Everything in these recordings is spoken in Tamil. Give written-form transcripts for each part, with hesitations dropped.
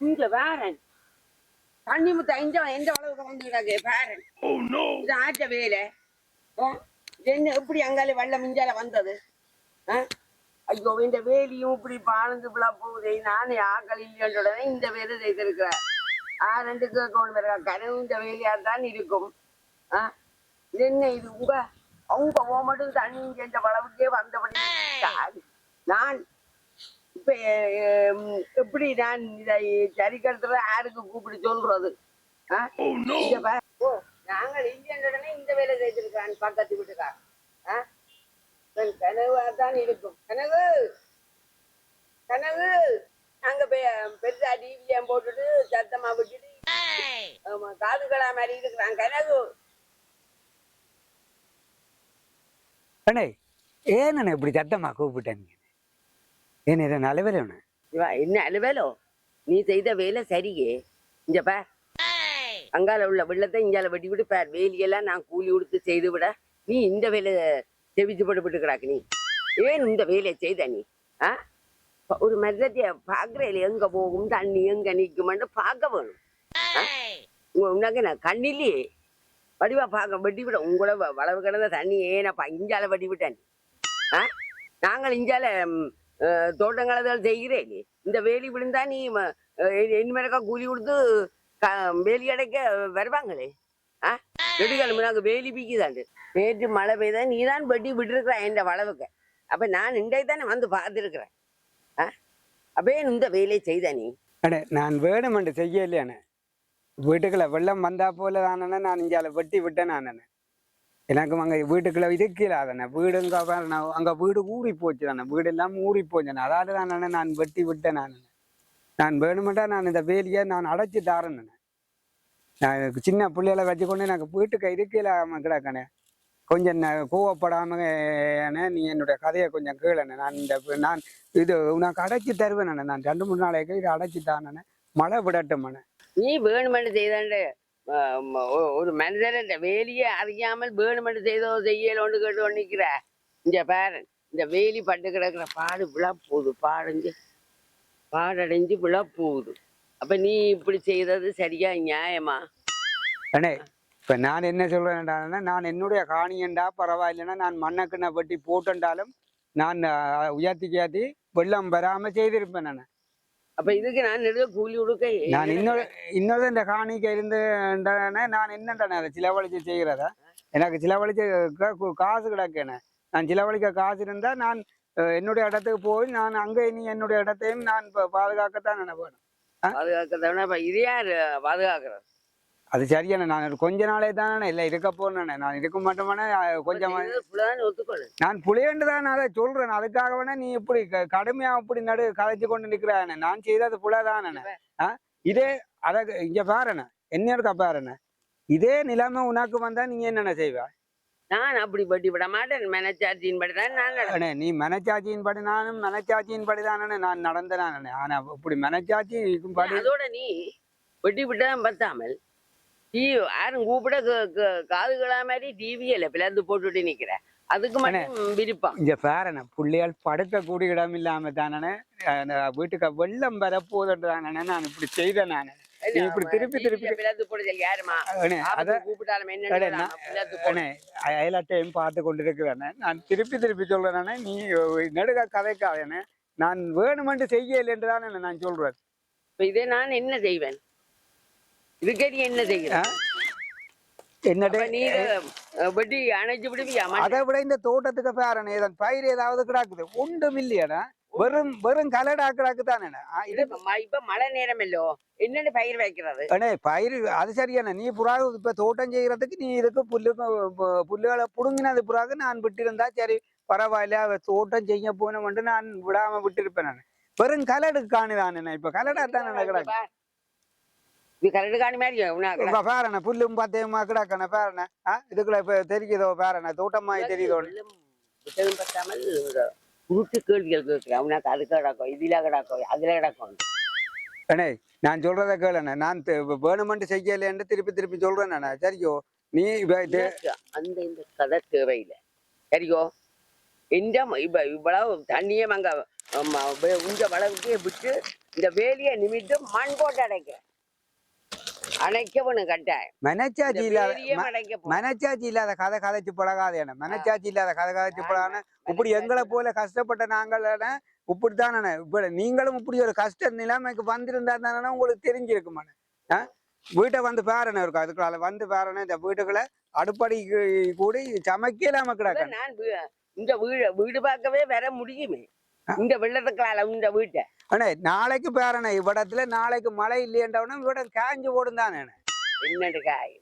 இங்க வேறன் தண்ணி முத்த எந்த அளவுக்கு வந்துடாங்க பேரன் இது ஆற்ற வேலை என்ன எப்படி அங்கால வெள்ளம் மிஞ்சால வந்தது ஐயோ இந்த வேலியும் இப்படி பாலந்து விழா போகுது நானே ஆக்கள் இல்லையோட இந்த வேலை செய்திருக்கிறேன் ரெண்டு கேட்கணும் இருக்கா கனவு இந்த வேலையா தான் இருக்கும் என்ன இது அவங்க மட்டும் தண்ணி என்ற வளவுக்கே வந்தபடி நான் இப்ப எப்படி நான் இதை சரி கட்டுறது யாருக்கு கூப்பிட்டு சொல்றது நாங்கள் இல்லைன்றே இந்த வேலை செய்திருக்கான் பக்கத்து வீட்டுக்கா கனவா தான் இருக்கும் கனவு கனவு நாங்க பெருசா டிவிஎம் போட்டுட்டு சத்தமா விட்டுட்டு காதுகளா மாதிரி இருக்கிறான் கனவு அண்ணே ஏன் இப்படி சத்தமா கூப்பிட்டேன் என்ன அலுவலோண்ணே என்ன அலுவலோ நீ செய்த வேலை சரியே இங்க பார் அங்கால உள்ள வெள்ளத்தை இங்கால வெட்டி விட்டு பார் வேலியெல்லாம் நான் கூலி கொடுத்து செய்து விட நீ இந்த வேலை செவிச்சு போட்டு கிடாக்கு நீ ஏன் இந்த வேலையை செய்த நீ ஒரு மரத்தைய பாக்குறேன் எங்க போகும் தண்ணி எங்க நிக்குமென்று பார்க்க வேணும் உனக்கு நான் கண்ணிலேயே வடிவா பார்க்க வெட்டி விட உங்களோட வளவு கிடந்த தண்ணி ஏனப்பா இஞ்சால வெட்டி விட்டேன் நாங்கள் இஞ்சால தோட்டங்களதால் செய்கிறேன் இந்த வேலி விழுந்தா நீ இனிமேலக்கா கூலி கொடுத்து வேலி அடைக்க வருவாங்களே நெடுகாலம் நாங்க வேலி பீக்குதாண்டு நேற்று மழை பெய்தா நீ தான் வெட்டி விட்டுருக்குற என் வளவுக்கு அப்ப நான் இன்றைக்கு தானே வந்து பார்த்துருக்குறேன் அப்பே இந்த வேலையை செய்த நீ அண்ணே நான் வேணுமென்று செய்யலையாண்ணே வீட்டுக்குள்ள வெள்ளம் வந்தா போல தானே நான் இஞ்சால வெட்டி விட்டேன் நான் எனக்கு அங்கே வீட்டுக்குள்ள இருக்கலாதானே வீடுங்க அங்கே வீடு ஊறி போச்சு தானே வீடு எல்லாம் ஊறி போச்சுண்ணே அதாவது தானே நான் வெட்டி விட்டேன் நான் வேணுமெண்டா நான் இந்த வேலியை நான் அடைச்சி தாரேன்னு நான் சின்ன பிள்ளைகளை வச்சுக்கொண்டு எனக்கு வீட்டுக்கு இருக்கலாம கிடக்கண்ணே கொஞ்சம் கோவப்படாம நீ என்னுடைய கதையை கொஞ்சம் கேளண்ணே நான் இது உனக்கு அடைச்சி தருவேன் நான் 2-3 நாளைக்கு இதை அடைச்சி தானே மழை விடட்டும்ண்ணே நீ வேணுமென்று செய்தாண்டு ஒரு மனிதர் வேலியை அறியாமல் வேணுமென்று செய்தோ செய்யலோன்னு கேட்டு நிற்கிற இந்த பேரன் இந்த வேலி பட்டு கிடக்குற பாடு விழா போகுது பாடடைஞ்சு விழா போகுது அப்ப நீ இப்படி செய்தது சரியா நியாயமா அண்ணே இப்ப நான் என்ன சொல்றேன்டா நான் என்னுடைய காணியண்டா பரவாயில்லைன்னா நான் மண்ணக்கிண்ண வெட்டி போட்டுண்டாலும் நான் உயர்த்தி வெள்ளம் வராம செய்திருப்பேன் நான் அப்ப இதுக்கு நான் கூலி கொடுக்க நான் இன்னொரு இந்த காணிக்க இருந்து நான் என்னண்டானே அதை சிலவழிச்சு செய்கிறதா எனக்கு சிலவழிச்சு காசு கிடக்கேனே நான் சிலவழிக்க காசு இருந்தா நான் என்னுடைய இடத்துக்கு போய் நான் அங்கே நீ என்னுடைய இடத்தையும் நான் பாதுகாக்கத்தான் நினைப்பேன் பாதுகாக்க இது யார் பாதுகாக்கிறது அது சரியான நான் கொஞ்ச நாளே தானே இல்லை இருக்க போனேன் நான் இருக்க மாட்டோம்னா கொஞ்சம் நான் புளியண்டு தான் அதை சொல்றேன் அதுக்காக வேணா நீ இப்படி கடுமையா இப்படி கதைச்சு கொண்டு நிற்கிறானே நான் செய்தது புலதானே இதே அத இங்க பாருண்ணே என்ன இருக்கா பாருண்ணே இதே நிலைமை உனக்கு வந்தா நீங்க என்னென்ன செய்வ நான் அப்படி பட்டி விட மாட்டேன் மனச்சாட்சியின் படிதான் நான் நீ மனச்சாட்சியின் படி நானும் மனச்சாட்சியின் படிதானே நான் நடந்தேன் ஆனா இப்படி மனச்சாட்சி படி அதோட நீ வெட்டி விட்டதான் பத்தாமல் யாரும் கூப்பிட காதுகளா மாதிரி டிவியில பிளந்து போட்டுட்டு நிக்கிற அதுக்கு மட்டும் விருப்பம் இங்க பாருண்ணே பிள்ளையால் படுக்க கூடிய இடம் இல்லாம தானே வீட்டுக்கு வெள்ளம் வரப்போதுன்றானே நான் இப்படி செய்தேன் நானு இப்படி திருப்பி அயலாட்டையும் பார்த்து கொண்டிருக்கிறேன் நான் திருப்பி சொல்றேன் நீ நெடுக கதைக்காதேன்னு நான் வேணுமென்று செய்யல என்றுதானே நான் சொல்றேன் இதே நான் என்ன செய்வேன் இதுக்கே நீ என்ன செய்கிறேன் வெட்டி அணைச்சு விடுவியா அதை விட இந்த தோட்டத்துக்கு பாருண்ணே பயிர் ஏதாவது கிடாக்குது ஒன்றும் இல்லையாடா வெறும் கலடா கிடாக்கு தானே இப்ப மழை நேரம் இல்லோ என்னென்ன பயிர் வைக்கிறது பயிர் அது சரியான நீ புறாக இப்ப தோட்டம் செய்யறதுக்கு நீ இதுக்கு புல்லுகளை புடுங்கினது புறாக நான் விட்டிருந்தா சரி பரவாயில்ல தோட்டம் செய்ய போனோம்னு நான் விடாம விட்டிருப்பேன் நான் வெறும் கலடுக்கு காணுதானே இப்ப கலடா தானே கிடாக்கு பாருண்ணே புல்லும் பார்த்தேமா கிடாக்கண்ணே பாருண்ணே இதுக்குள்ள இப்ப தெரியுதோ பாருண்ணே தோட்டமாய் தெரியுதோ கேள்விகள் கேட்கிறேன் உனக்கு அது கிடக்கும் இதுல கிடக்கும் அதுல கிடக்கும் அண்ணே நான் சொல்றத கேளுண்ணே நான் வேணுமென்று செய்யலேன்னு திருப்பி சொல்றேன் சரியோ நீ அந்த இந்த கதை தேவையில்லை சரியோ எந்த இவ்வளவு தண்ணியே அங்க உங்க வளவுக்கே விட்டு இந்த வேலியை நிமித்து மண் போட்டு அணைக்கணும் கட்டாயம். மனச்சாட்சி இல்லாத அடைக்க மனச்சாட்சி இல்லாத கதை கதைச்சு பழகாது என்ன மனச்சாட்சி இல்லாத கதை கதைச்சு பழகான இப்படி எங்களை போல கஷ்டப்பட்ட நாங்கள் இப்படித்தான் இப்ப நீங்களும் இப்படி ஒரு கஷ்ட நிலைமைக்கு வந்திருந்தா தானே உங்களுக்கு தெரிஞ்சிருக்குமாண்ணே. வீட்டை வந்து பாருன்னு இருக்கும் அதுக்குள்ள வந்து பாருன்னு இந்த வீட்டுக்குள்ள அடுப்படி கூடி சமைக்கலாம கிடக்கு. நான் இந்த வீடு பார்க்கவே வர முடியுமே இந்த வெள்ளத்துக்கால இந்த வீட்டை. அண்ணே நாளைக்கு பாருண்ணே இவ்விடத்துல நாளைக்கு மழை இல்லையன்றவனா இவ்விட காய்ஞ்சு போடும் தானே என்னட்டு காய்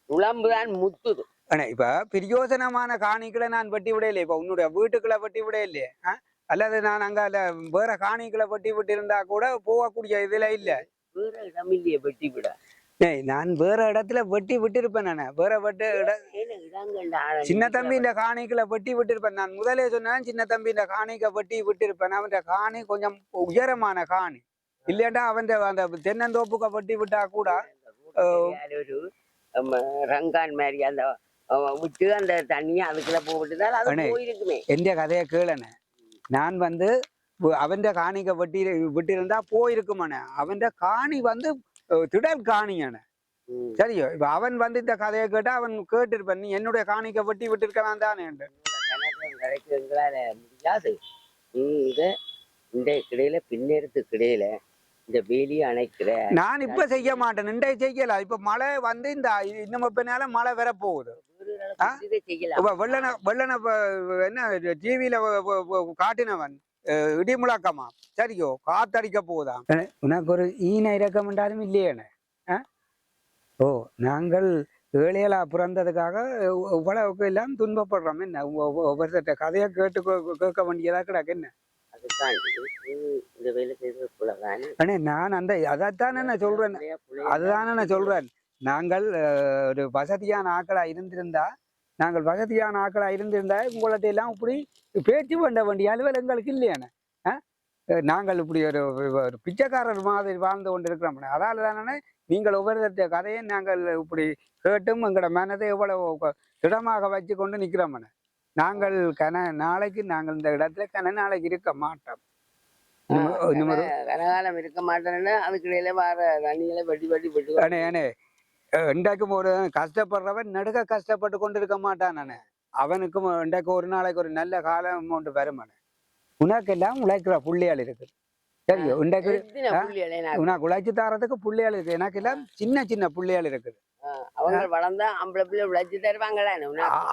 உழம்புதான் முத்துது. அண்ணே இப்ப பிரயோசனமான காணிக்களை நான் வெட்டி விட இல்லையே. இப்ப உன்னுடைய வீட்டுக்குள்ள வெட்டி விட இல்லையே. அல்லது நான் அங்க வேற காணிக்களை வெட்டி விட்டு இருந்தா கூட போகக்கூடிய இதுல இல்ல. வேற இடம் இல்லையே வெட்டி விட. நான் வேற இடத்துல வெட்டி விட்டு இருப்பேன். நானு வேற சின்ன தம்பி இந்த காணிக்களை வெட்டி விட்டு இருப்பேன். நான் முதலே சொன்னேன் சின்ன தம்பி இந்த காணிக்கை வெட்டி விட்டு இருப்பேன். அவன் காணி கொஞ்சம் உயரமான காணி இல்லையாண்டா அவன் அந்த தென்னந்தோப்புக்க வெட்டி விட்டா கூட ஒரு ரங்கான் மாதிரி அந்த விட்டு அந்த தண்ணியை அதுக்குள்ள போட்டுதான் அது போயிருக்குமே. எந்த கதையை கேளன நான் வந்து அவன் காணிக்க வெட்டி விட்டு இருந்தா போயிருக்குமானே. அவன் காணி வந்து திடல் காணியான சரியோ. இப்ப அவன் வந்து இந்த கதையை கேட்டா அவன் கேட்டு இருப்பான் நீ என்னுடைய காணிக்க வெட்டி விட்டு இருக்கலாம் தானே முடியாது. இந்த கிடையில பின்னேறத்துக்கு இடையில இந்த வேலியை அணைக்கிற நான் இப்ப செய்ய மாட்டேன். இன்றைய செய்யல. இப்ப மழை வந்து இந்த இன்னும் பின்னால மழை வர போகுது. வெள்ளன என்ன டிவியில காட்டினவன் இடி முழக்கமா சரியோ காத்தடிக்க போகுதா. உனக்கு ஒரு ஈன இறக்கம் என்றாலும் இல்லையேன்னு. ஓ நாங்கள் ஏழைகளா பிறந்ததுக்காக இவ்வளவுக்கு எல்லாம் துன்பப்படுறோம். என்ன ஒவ்வொருத்த கதையை கேட்க வேண்டியதா கிடக்கு. என்ன அண்ணே நான் அந்த அதைத்தான் என்ன சொல்றேன். அதுதானே நான் சொல்றேன். நாங்கள் ஒரு வசதியான ஆக்களா இருந்திருந்தா உங்கள்ட்ட எல்லாம் இப்படி பேச்சு பண்ண வேண்டிய அலுவல் எங்களுக்கு இல்லையானே. நாங்கள் இப்படி ஒரு பிச்சைக்காரர் மாதிரி வாழ்ந்து கொண்டு இருக்கிறோம். அதால தானே நீங்கள் ஒவ்வொரு கதையை நாங்கள் இப்படி கேட்டும் எங்களோட மனதை எவ்வளவு திடமாக வச்சு கொண்டு நிற்கிறோம்ண்ணே. நாங்கள் நாளைக்கு நாங்கள் இந்த இடத்துல நாளைக்கு இருக்க மாட்டோம். கனகாலம் இருக்க மாட்டேன்னு அதுக்கிடையில வர தண்ணிகளை வெட்டி வெட்டி வெட்டி அண்ணே இன்றைக்கும் ஒரு கஷ்டப்படுறவன் நடுக்க கஷ்டப்பட்டு கொண்டு இருக்க மாட்டான். நானே அவனுக்கும் இன்றைக்கு ஒரு நாளைக்கு ஒரு நல்ல காலம் ஒன்று வருமானே. உனக்கெல்லாம் உழைக்கிற புள்ளியால் இருக்குது சரியோ. இன்றைக்கு உனக்கு உழைச்சி தரத்துக்கு புள்ளியால் இருக்கு. எனக்கு எல்லாம் சின்ன சின்ன புள்ளியால் இருக்குது. அவங்க வளர்ந்தா ஆம்பளை பிள்ளை உழைச்சி தருவாங்களா.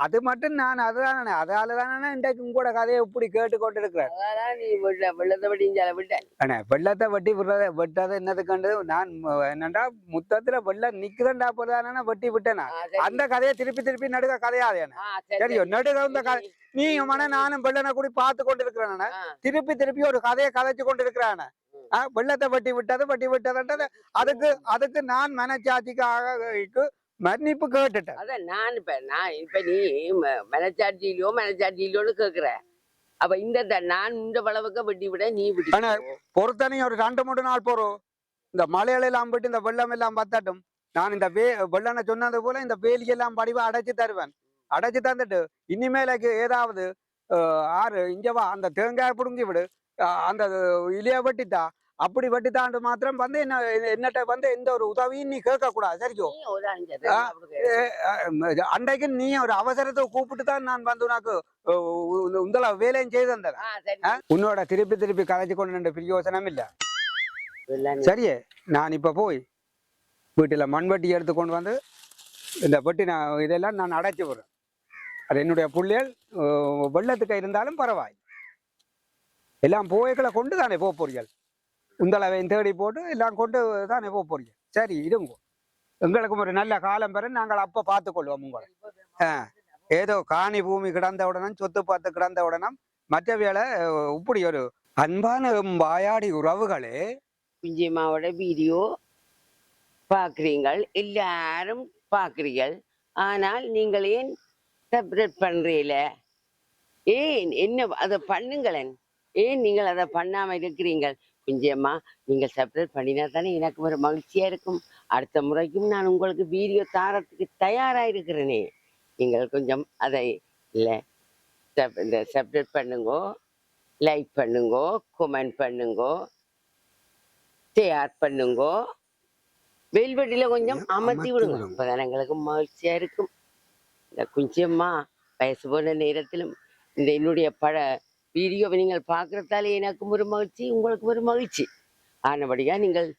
அது மட்டும் நான் அதுதானே அதால தானே இன்றைக்கு உங்களோட கதையை இப்படி கேட்டுக்கொண்டு இருக்கிறேன். நீ வெள்ளத்தை வெட்டி விட்டேன். வெள்ளத்தை வெட்டி வெட்டாத என்னதுக்கு நான் என்னண்டா முத்தத்துல வெள்ளம் நிக்கிறேன்டா போதானே வெட்டி விட்டேனா. அந்த கதையை திருப்பி திருப்பி நடுக்க கதையாதேன சரியோ. நடுக இந்த கதை நீ மன நானும் வெள்ளனை கூடி பார்த்து கொண்டு இருக்கிறேன். திருப்பி ஒரு கதையை கதைச்சு கொண்டு இருக்கிறான. வெள்ளத்தை வெட்டி விட்டதுன்றது அதுக்கு நான் மனச்சாட்சிக்காக மன்னிப்பு கேட்டுட்டேன். அதான் நான் இப்ப நீ மனச்சாட்சியிலோன்னு கேக்குற. அப்ப நான் இந்த வளவுக்கு வெட்டி விட நீ விட்டு பொறுத்தனே ஒரு 2-3 நாள் போறோம். இந்த மலையில எல்லாம் போயிட்டு இந்த வெள்ளம் எல்லாம் பத்தாட்டும் நான் இந்த வெள்ளனை சொன்னது போல இந்த வேலியெல்லாம் படிவா அடைச்சு தருவேன். அடைச்சு தந்துட்டு இனிமேலுக்கு ஏதாவது ஆறு இங்கவா அந்த தேங்காய் புடுங்கி விடு அந்த இலைய வெட்டித்தா அப்படி வெட்டித்தாண்டு மாத்திரம் வந்து என்னட்ட வந்து எந்த ஒரு உதவியும் நீ கேட்க கூடாது சரியோ. அன்றைக்கு நீ ஒரு அவசரத்தை கூப்பிட்டு தான் நான் வந்து உனக்கு உங்கள வேலையும் செய்து தந்தேன். உன்னோட திருப்பி கதைச்சு கொண்டு நின்ற பிரயோசனம் இல்ல சரியே. நான் இப்ப போய் வீட்டுல மண்வெட்டி எடுத்து கொண்டு வந்து இந்த வெட்டி இதெல்லாம் நான் அடைச்சி விடுறேன். அது என்னுடைய பிள்ளைகள் வெள்ளத்துக்கு இருந்தாலும் பரவாயில்லை. எல்லாம் போய்களை கொண்டு தானே போறீர்கள். உந்தளவையும் தேடி போட்டு எல்லாம் கொண்டு தானே போறீங்க. சரி இருங்க எங்களுக்கும் ஒரு நல்ல காலம் பெற நாங்கள் அப்ப பார்த்துக்கொள்வோம் உங்களை. ஏதோ காணி பூமி கிடந்த உடனே சொத்து பார்த்து கிடந்த உடனே மற்ற வேலை இப்படி ஒரு அன்பான வாயாடி உறவுகளே விஜயமாவோட வீடியோ பார்க்குறீங்கள் எல்லாரும் பார்க்குறீங்கள். ஆனால் நீங்கள் ஏன் செப்பரேட் பண்றீல? ஏன் என்ன அதை பண்ணுங்களேன். ஏன் நீங்கள் அதை பண்ணாம இருக்கிறீங்கள்? குஞ்சியம்மா நீங்கள் செப்பரேட் பண்ணினா தானே எனக்கு ஒரு மகிழ்ச்சியா இருக்கும். அடுத்த முறைக்கும் நான் உங்களுக்கு வீடியோ தாரத்துக்கு தயாரா இருக்கிறேனே. நீங்கள் கொஞ்சம் அதை இல்லை இந்த செப்பரேட் பண்ணுங்கோ, லைக் பண்ணுங்கோ, கமெண்ட் பண்ணுங்கோ. தயார் பண்ணுங்கோ. வெல்வெட்டில கொஞ்சம் அமர்த்தி விடுங்க. விடுங்க. அப்பதான் எங்களுக்கு மகிழ்ச்சியா இருக்கும். இந்த குஞ்சியம்மா வயசு போன நேரத்திலும் இந்த என்னுடைய வீடியோவை நீங்கள் பார்க்கறதால எனக்கும் ஒரு மகிழ்ச்சி, உங்களுக்கும் ஒரு மகிழ்ச்சி. ஆனபடியா நீங்கள்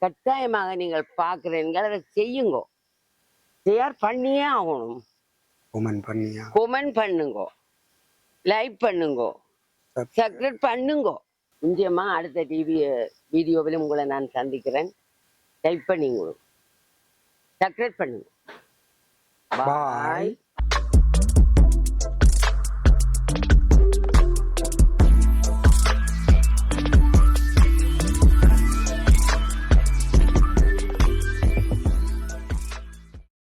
கட்டாயமாக நீங்கள் பார்க்குறீர்கள், அதை செய்யுங்கோ. தயார் பண்ணியே ஆகணும். கொமெண்ட் பண்ணுங்கோ, லைக் பண்ணுங்கோ, சப்ஸ்கிரைப் பண்ணுங்கோ. நிச்சயமா அடுத்த வீடியோவில் உங்களை நான் சந்திக்கிறேன். லைக் பண்ணிங்க, சப்ஸ்கிரைப் பண்ணுங்க. பாய்.